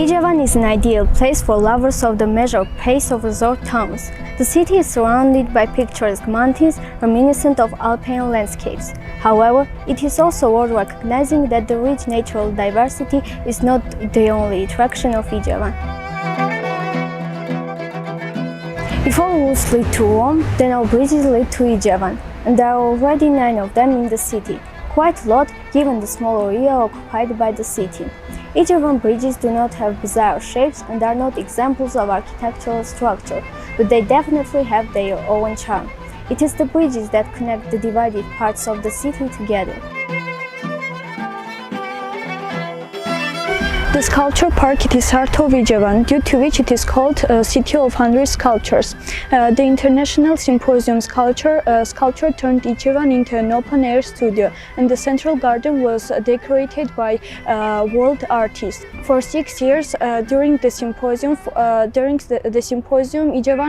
Ijevan is an ideal place for lovers of the measured pace of resort towns. The city is surrounded by picturesque mountains reminiscent of alpine landscapes. However, it is also worth recognizing that the rich natural diversity is not the only attraction of Ijevan. If all roads lead to Rome, then all bridges lead to Ijevan, and there are already 9 of them in the city. Quite a lot given the small area occupied by the city. Ijevan bridges do not have bizarre shapes and are not examples of architectural structure, but they definitely have their own charm. It is the bridges that connect the divided parts of the city together. The sculpture park is heart of Ijevan, due to which it is called City of 100 Sculptures. The International Symposium sculpture turned Ijevan into an open-air studio, and the central garden was decorated by world artists. For 6 years during the symposium, Ijevan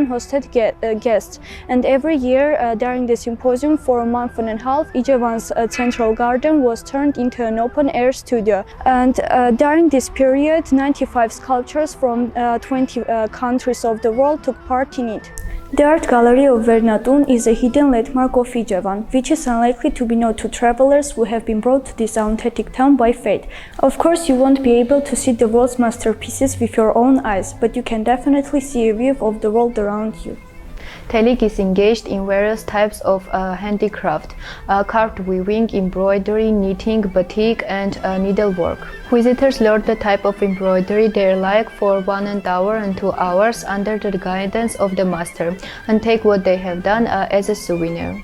hosted guests, and every year during the symposium for a month and a half, Ijevan's central garden was turned into an open-air studio. And during this period, 95 sculptures from 20 countries of the world took part in it. The art gallery of Vernatun is a hidden landmark of Ijevan, which is unlikely to be known to travelers who have been brought to this authentic town by fate. Of course, you won't be able to see the world's masterpieces with your own eyes, but you can definitely see a view of the world around you. Telik is engaged in various types of handicraft, carved weaving, embroidery, knitting, batik, and needlework. Visitors learn the type of embroidery they like for 1 hour and 2 hours under the guidance of the master, and take what they have done as a souvenir.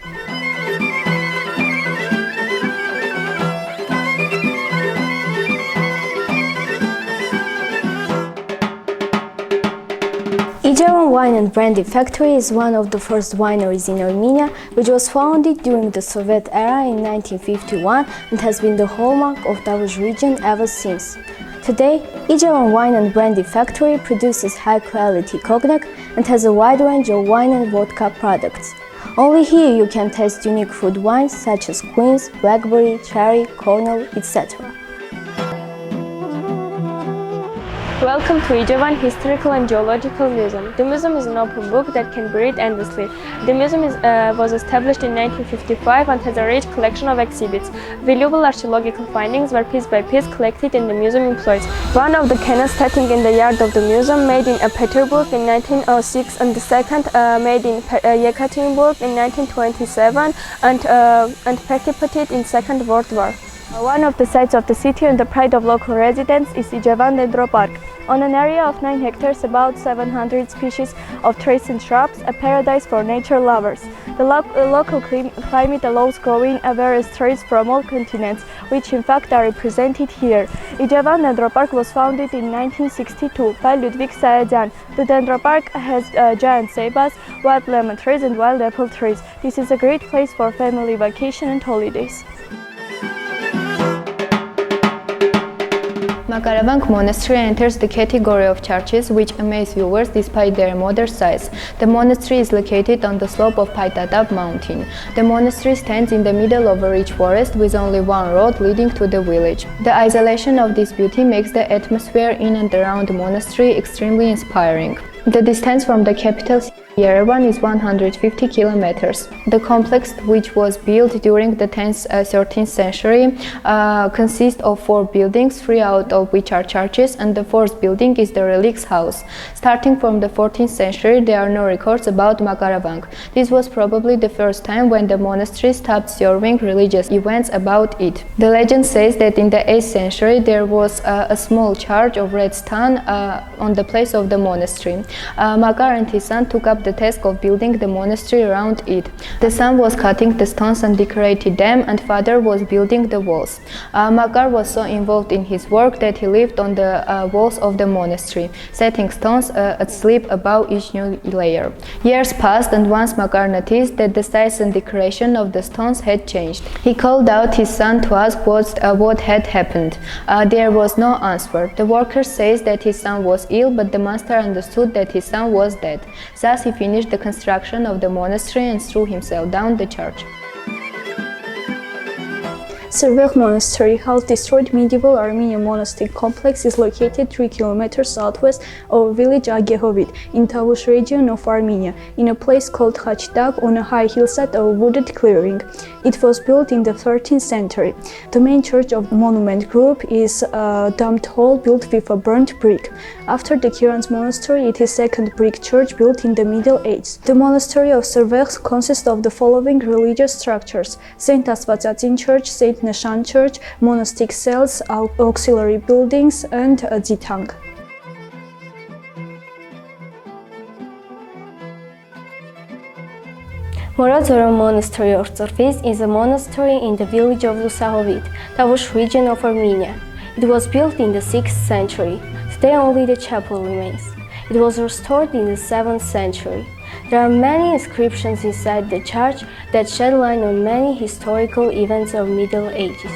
Ijevan Wine and Brandy Factory is one of the first wineries in Armenia, which was founded during the Soviet era in 1951 and has been the hallmark of Tavush region ever since. Today, Ijevan Wine and Brandy Factory produces high-quality cognac and has a wide range of wine and vodka products. Only here you can taste unique fruit wines such as Queen's, Blackberry, Cherry, Cornell, etc. Welcome to Ijevan Historical and Geological Museum. The museum is an open book that can be read endlessly. The museum was established in 1955 and has a rich collection of exhibits. Valuable archaeological findings were piece by piece collected in the museum employees. One of the cannons standing in the yard of the museum made in Petersburg in 1906 and the second made in Yekaterinburg in 1927 and Petipotit in Second World War. One of the sites of the city and the pride of local residents is Ijevan Dendropark. On an area of 9 hectares, about 700 species of trees and shrubs, a paradise for nature lovers. The local climate allows growing various trees from all continents, which in fact are represented here. Ijevan Dendropark was founded in 1962 by Ludwig Saadyan. The Dendropark has giant ceibas, wild lemon trees and wild apple trees. This is a great place for family vacation and holidays. Makaravank Monastery enters the category of churches which amaze viewers despite their modest size. The monastery is located on the slope of Paitatab mountain. The monastery stands in the middle of a rich forest with only one road leading to the village. The isolation of this beauty makes the atmosphere in and around the monastery extremely inspiring. The distance from the capital Yerevan is 150 kilometers. The complex, which was built during the 13th century, consists of 4 buildings, 3 out of which are churches, and the 4th building is the relics house. Starting from the 14th century, there are no records about Makaravank. This was probably the first time when the monastery stopped serving religious events about it. The legend says that in the 8th century there was a small charge of red stone on the place of the monastery. Makar and his son took up the task of building the monastery around it. The son was cutting the stones and decorated them, and father was building the walls. Makar was so involved in his work that he lived on the walls of the monastery, setting stones at sleep above each new layer. Years passed, and once Makar noticed that the size and decoration of the stones had changed. He called out his son to ask what had happened. There was no answer. The worker says that his son was ill, but the master understood that his son was dead. Thus he finished the construction of the monastery and threw himself down the church. Servekh Monastery, half-destroyed medieval Armenian monastic complex, is located 3 km southwest of village Agehovit in Tavush region of Armenia, in a place called Khachdag on a high hillside of wooded clearing. It was built in the 13th century. The main church of the monument group is a domed hall built with a burnt brick. After the Kiran's monastery, it is second brick church built in the Middle Ages. The monastery of Servekh consists of the following religious structures: Saint Asvatyatin Church, Saint Neshan Church, monastic cells, auxiliary buildings, and a zitang. Morazoro Monastery of Tsurfis is a monastery in the village of Lusahovit, Tavush region of Armenia. It was built in the 6th century. Today only the chapel remains. It was restored in the 7th century. There are many inscriptions inside the church that shed light on many historical events of Middle Ages.